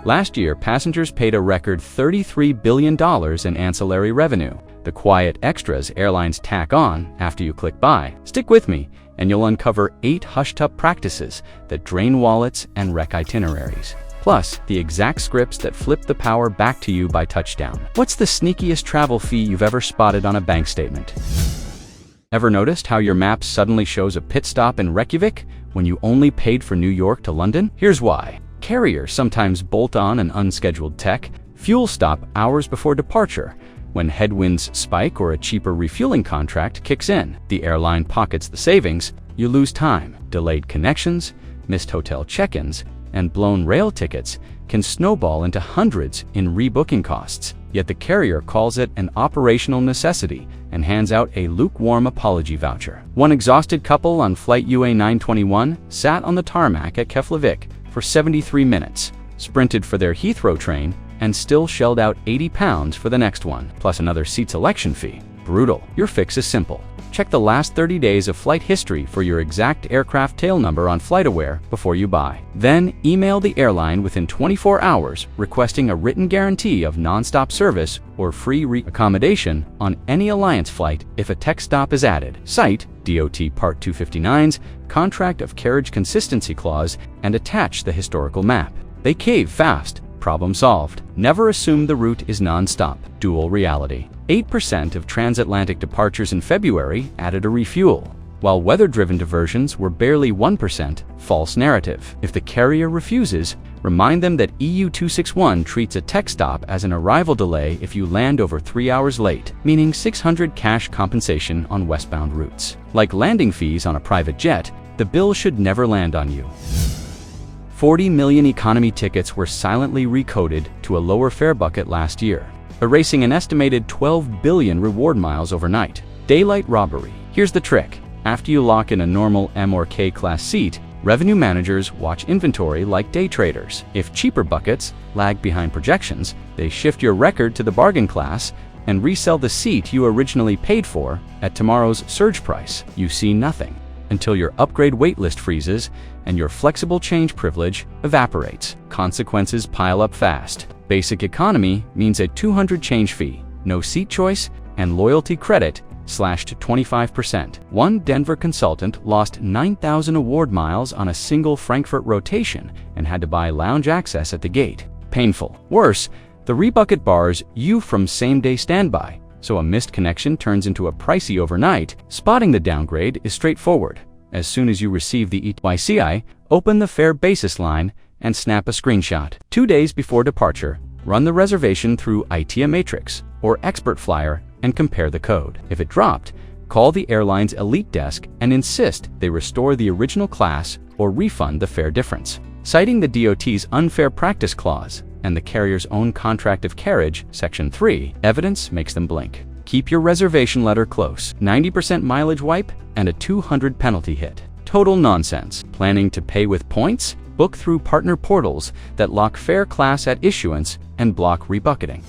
Last year, passengers paid a record $33 billion in ancillary revenue, the quiet extras airlines tack on after you click buy. Stick with me, and you'll uncover 8 hushed-up practices that drain wallets and wreck itineraries. Plus, the exact scripts that flip the power back to you by touchdown. What's the sneakiest travel fee you've ever spotted on a bank statement? Ever noticed how your map suddenly shows a pit stop in Reykjavik when you only paid for New York to London? Here's why. Carriers sometimes bolt on an unscheduled tech fuel stop hours before departure. When headwinds spike or a cheaper refueling contract kicks in, the airline pockets the savings. You lose time. Delayed connections, missed hotel check-ins, and blown rail tickets can snowball into hundreds in rebooking costs. Yet the carrier calls it an operational necessity and hands out a lukewarm apology voucher. One exhausted couple on flight UA 921 sat on the tarmac at Reykjavik for 73 minutes, sprinted for their Heathrow train, and still shelled out £80 for the next one, plus another seat selection fee. Brutal. Your fix is simple. Check the last 30 days of flight history for your exact aircraft tail number on FlightAware before you buy. Then email the airline within 24 hours requesting a written guarantee of non-stop service or free accommodation on any Alliance flight if a tech stop is added. Cite DOT Part 259's Contract of Carriage Consistency Clause and attach the historical map. They cave fast. Problem solved. Never assume the route is non-stop. Dual reality. 8% of transatlantic departures in February added a refuel, while weather-driven diversions were barely 1%. False narrative. If the carrier refuses, remind them that EU 261 treats a tech stop as an arrival delay if you land over 3 hours late, meaning $600 cash compensation on westbound routes. Like landing fees on a private jet, the bill should never land on you. 40 million economy tickets were silently recoded to a lower fare bucket last year, erasing an estimated 12 billion reward miles overnight. Daylight robbery. Here's the trick. After you lock in a normal M or K class seat, revenue managers watch inventory like day traders. If cheaper buckets lag behind projections, they shift your record to the bargain class and resell the seat you originally paid for at tomorrow's surge price. You see nothing until your upgrade waitlist freezes and your flexible change privilege evaporates. Consequences pile up fast. Basic economy means a $200 change fee, no seat choice, and loyalty credit slashed to 25%. One Denver consultant lost 9,000 award miles on a single Frankfurt rotation and had to buy lounge access at the gate. Painful. Worse, the rebucket bars you from same-day standby, so a missed connection turns into a pricey overnight. Spotting the downgrade is straightforward. As soon as you receive the ETYCI, open the fare basis line and snap a screenshot. 2 days before departure, run the reservation through ITA Matrix or Expert Flyer and compare the code. If it dropped, call the airline's elite desk and insist they restore the original class or refund the fare difference. Citing the DOT's unfair practice clause and the carrier's own contract of carriage, Section 3, evidence makes them blink. Keep your reservation letter close. 90% mileage wipe and a $200 penalty hit. Total nonsense. Planning to pay with points? Book through partner portals that lock fare class at issuance and block rebucketing.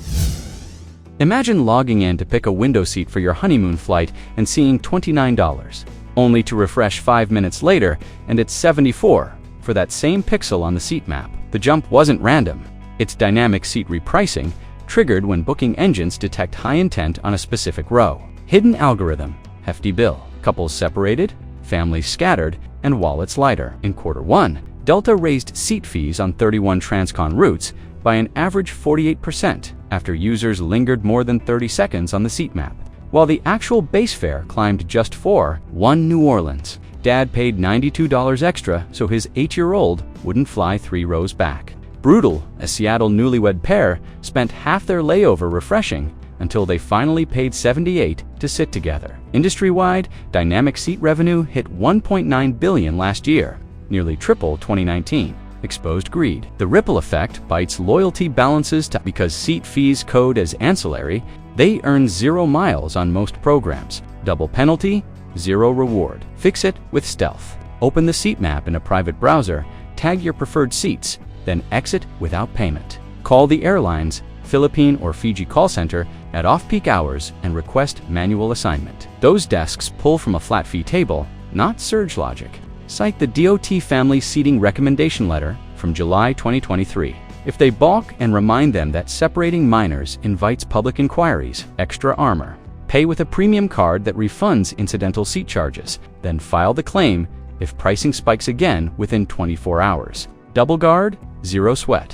Imagine logging in to pick a window seat for your honeymoon flight and seeing $29, only to refresh 5 minutes later and it's $74 for that same pixel on the seat map. The jump wasn't random. It's dynamic seat repricing, triggered when booking engines detect high intent on a specific row. Hidden algorithm, hefty bill, couples separated, families scattered, and wallets lighter. In Q1, Delta raised seat fees on 31 transcon routes by an average 48% after users lingered more than 30 seconds on the seat map, while the actual base fare climbed just for one New Orleans. Dad paid $92 extra so his 8-year-old wouldn't fly 3 rows back. Brutal. A Seattle newlywed pair spent half their layover refreshing until they finally paid $78 to sit together. Industry-wide, dynamic seat revenue hit $1.9 billion last year, nearly triple 2019. Exposed greed. The ripple effect bites loyalty balances because seat fees code as ancillary, they earn 0 miles on most programs. Double penalty, 0 reward. Fix it with stealth. Open the seat map in a private browser, tag your preferred seats, then exit without payment. Call the airline's Philippine or Fiji call center at off-peak hours and request manual assignment. Those desks pull from a flat fee table, not surge logic. Cite the DOT Family Seating Recommendation Letter from July 2023. If they balk, and remind them that separating minors invites public inquiries. Extra armor. Pay with a premium card that refunds incidental seat charges, then file the claim if pricing spikes again within 24 hours. Double guard, zero sweat.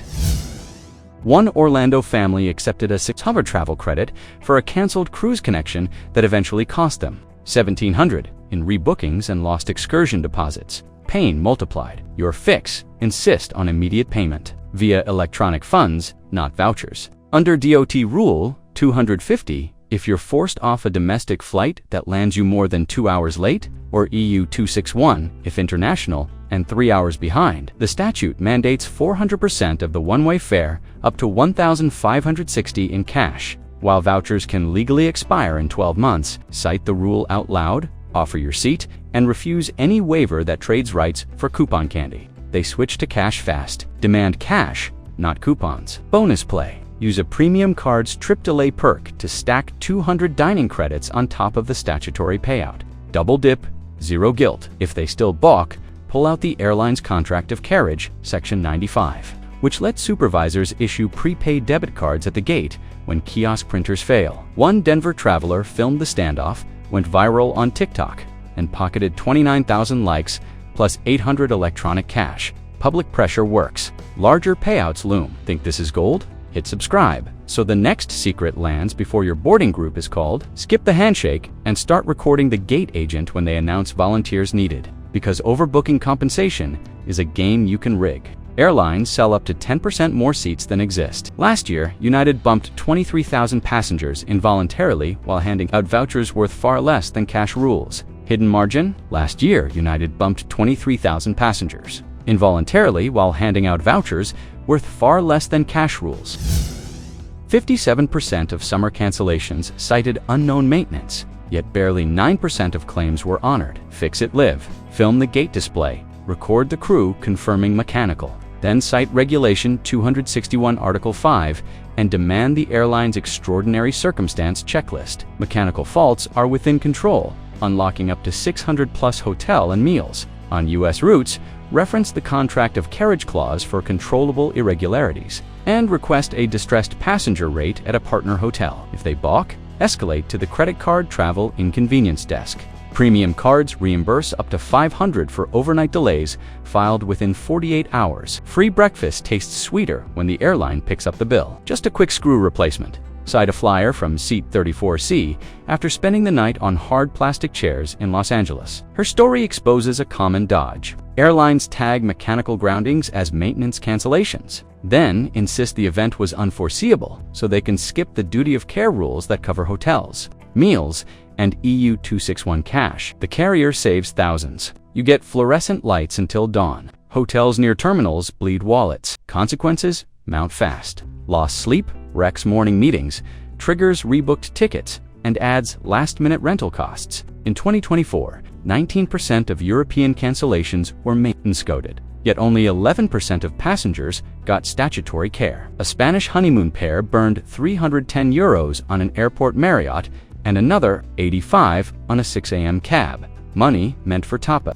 One Orlando family accepted a $600 travel credit for a canceled cruise connection that eventually cost them $1,700 in rebookings and lost excursion deposits. Pain multiplied. Your fix: insist on immediate payment via electronic funds, not vouchers. Under DOT Rule 250, if you're forced off a domestic flight that lands you more than 2 hours late, or EU 261 if international, and 3 hours behind, the statute mandates 400% of the one-way fare, up to $1,560 in cash. While vouchers can legally expire in 12 months, cite the rule out loud, offer your seat, and refuse any waiver that trades rights for coupon candy. They switch to cash fast. Demand cash, not coupons. Bonus play. Use a premium card's trip delay perk to stack 200 dining credits on top of the statutory payout. Double dip, zero guilt. If they still balk, pull out the airline's contract of carriage, Section 95, which lets supervisors issue prepaid debit cards at the gate when kiosk printers fail. One Denver traveler filmed the standoff, went viral on TikTok, and pocketed 29,000 likes plus 800 electronic cash. Public pressure works. Larger payouts loom. Think this is gold? Hit subscribe so the next secret lands before your boarding group is called. Skip the handshake and start recording the gate agent when they announce volunteers needed, because overbooking compensation is a game you can rig. Airlines sell up to 10% more seats than exist. Last year, United bumped 23,000 passengers involuntarily while handing out vouchers worth far less than cash rules. Hidden margin? Last year, United bumped 23,000 passengers involuntarily while handing out vouchers worth far less than cash rules. 57% of summer cancellations cited unknown maintenance, yet barely 9% of claims were honored. Fix it live. Film the gate display. Record the crew confirming mechanical. Then cite Regulation 261 Article 5 and demand the airline's extraordinary circumstance checklist. Mechanical faults are within control, unlocking up to 600+ hotel and meals. On U.S. routes, reference the contract of carriage clause for controllable irregularities, and request a distressed passenger rate at a partner hotel. If they balk, escalate to the credit card travel inconvenience desk. Premium cards reimburse up to $500 for overnight delays filed within 48 hours. Free breakfast tastes sweeter when the airline picks up the bill. Just a quick screw replacement. Cite a flyer from seat 34C after spending the night on hard plastic chairs in Los Angeles. Her story exposes a common dodge. Airlines tag mechanical groundings as maintenance cancellations, then insist the event was unforeseeable so they can skip the duty of care rules that cover hotels, meals, and EU 261 cash. The carrier saves thousands. You get fluorescent lights until dawn. Hotels near terminals bleed wallets. Consequences mount fast. Lost sleep wrecks morning meetings, triggers rebooked tickets, and adds last-minute rental costs. In 2024, 19% of European cancellations were maintenance coded, yet only 11% of passengers got statutory care. A Spanish honeymoon pair burned €310 on an airport Marriott and another 85 on a 6 a.m. cab. Money meant for tapa.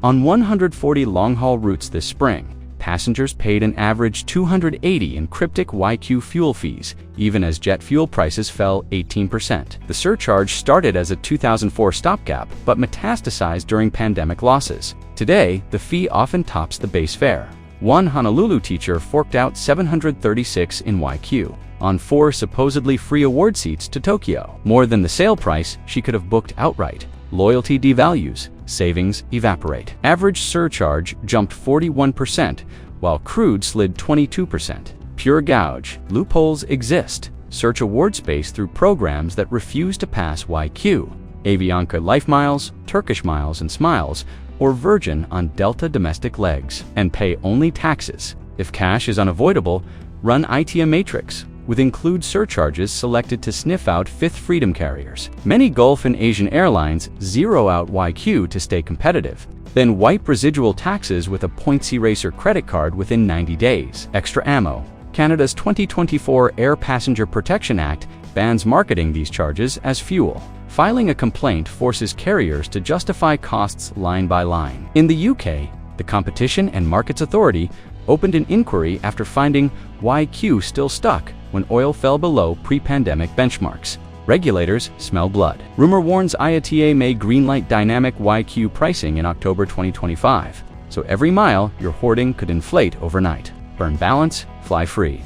On 140 long-haul routes this spring, passengers paid an average $280 in cryptic YQ fuel fees, even as jet fuel prices fell 18%. The surcharge started as a 2004 stopgap, but metastasized during pandemic losses. Today, the fee often tops the base fare. One Honolulu teacher forked out $736 in YQ on 4 supposedly free award seats to Tokyo, more than the sale price she could have booked outright. Loyalty devalues, savings evaporate. Average surcharge jumped 41%, while crude slid 22%. Pure gouge. Loopholes exist. Search award space through programs that refuse to pass YQ. Avianca Life Miles, Turkish Miles and Smiles, or Virgin on Delta domestic legs. And pay only taxes. If cash is unavoidable, run ITA Matrix, with include surcharges selected to sniff out fifth freedom carriers. Many Gulf and Asian airlines zero out YQ to stay competitive, then wipe residual taxes with a points eraser credit card within 90 days. Extra ammo. Canada's 2024 Air Passenger Protection Act bans marketing these charges as fuel. Filing a complaint forces carriers to justify costs line by line. In the UK, the Competition and Markets Authority opened an inquiry after finding YQ still stuck when oil fell below pre-pandemic benchmarks. Regulators smell blood. Rumor warns IATA may greenlight dynamic YQ pricing in October 2025, so every mile you're hoarding could inflate overnight. Burn balance, fly free.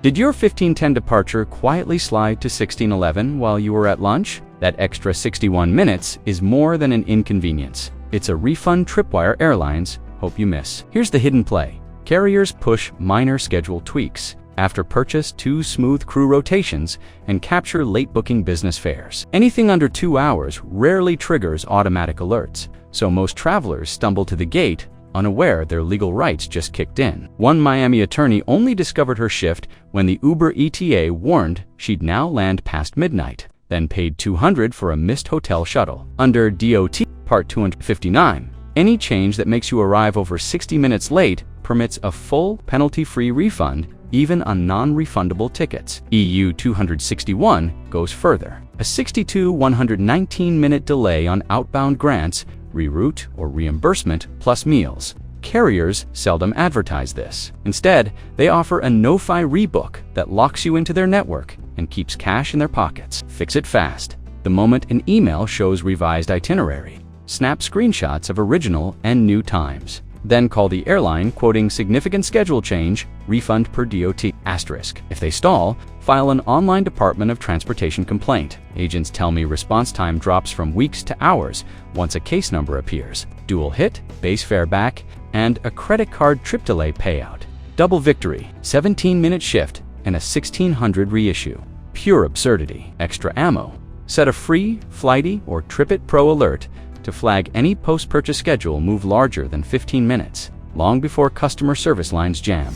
Did your 15:10 departure quietly slide to 16:11 while you were at lunch? That extra 61 minutes is more than an inconvenience. It's a refund Tripwire Airlines hope you miss. Here's the hidden play. Carriers push minor schedule tweaks after purchase, 2 smooth crew rotations, and capture late booking business fares. Anything under 2 hours rarely triggers automatic alerts, so most travelers stumble to the gate unaware their legal rights just kicked in. One Miami attorney only discovered her shift when the Uber ETA warned she'd now land past midnight, then paid $200 for a missed hotel shuttle. Under DOT Part 259, any change that makes you arrive over 60 minutes late permits a full penalty-free refund, even on non-refundable tickets. EU 261 goes further. A 119-minute delay on outbound grants, reroute, or reimbursement plus meals. Carriers seldom advertise this. Instead, they offer a no-fi rebook that locks you into their network and keeps cash in their pockets. Fix it fast. The moment an email shows revised itinerary, snap screenshots of original and new times. Then call the airline quoting significant schedule change, refund per DOT. Asterisk. If they stall, file an online Department of Transportation complaint. Agents tell me response time drops from weeks to hours once a case number appears. Dual hit, base fare back, and a credit card trip delay payout. Double victory, 17-minute shift, and a 1600 reissue. Pure absurdity. Extra ammo. Set a free, flighty, or TripIt Pro alert to flag any post-purchase schedule move larger than 15 minutes, long before customer service lines jam.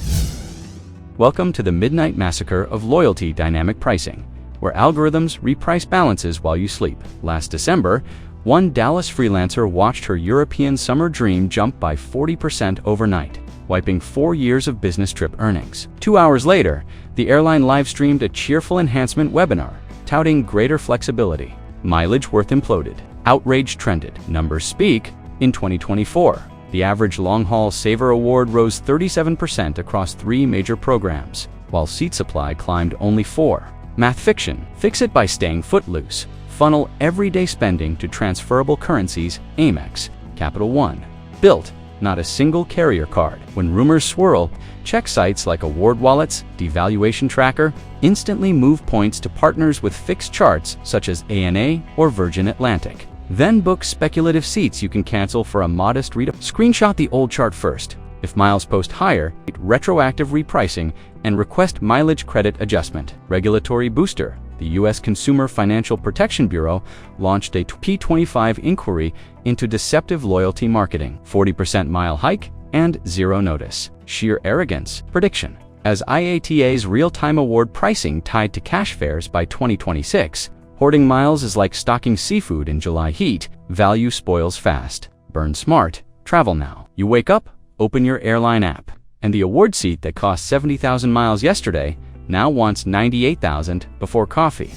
Welcome to the midnight massacre of loyalty dynamic pricing, where algorithms reprice balances while you sleep. Last December, one Dallas freelancer watched her European summer dream jump by 40% overnight, wiping 4 years of business trip earnings. 2 hours later, the airline live-streamed a cheerful enhancement webinar, touting greater flexibility. Mileage worth imploded. Outrage trended. Numbers speak. In 2024, the average long-haul Saver Award rose 37% across 3 major programs, while seat supply climbed only 4. Math fiction. Fix it by staying footloose. Funnel everyday spending to transferable currencies. Amex, Capital One. Built, not a single carrier card. When rumors swirl, check sites like Award Wallets, Devaluation Tracker, instantly move points to partners with fixed charts such as ANA or Virgin Atlantic. Then book speculative seats you can cancel for a modest Screenshot the old chart first. If miles post higher, retroactive repricing and request mileage credit adjustment. Regulatory booster. The U.S. Consumer Financial Protection Bureau launched a P25 inquiry into deceptive loyalty marketing. 40% mile hike and zero notice. Sheer arrogance. Prediction. As IATA's real-time award pricing tied to cash fares by 2026, hoarding miles is like stocking seafood in July heat. Value spoils fast. Burn smart. Travel now. You wake up, open your airline app, and the award seat that cost 70,000 miles yesterday now wants 98,000 before coffee.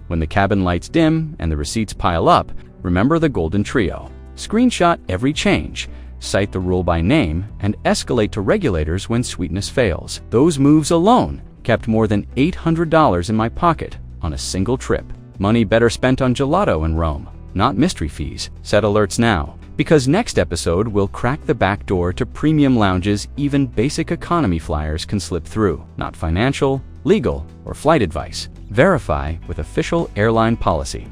When the cabin lights dim and the receipts pile up, remember the golden trio. Screenshot every change, cite the rule by name, and escalate to regulators when sweetness fails. Those moves alone kept more than $800 in my pocket on a single trip. Money better spent on gelato in Rome, not mystery fees. Set alerts now, because next episode will crack the back door to premium lounges even basic economy flyers can slip through. Not financial, legal, or flight advice. Verify with official airline policy.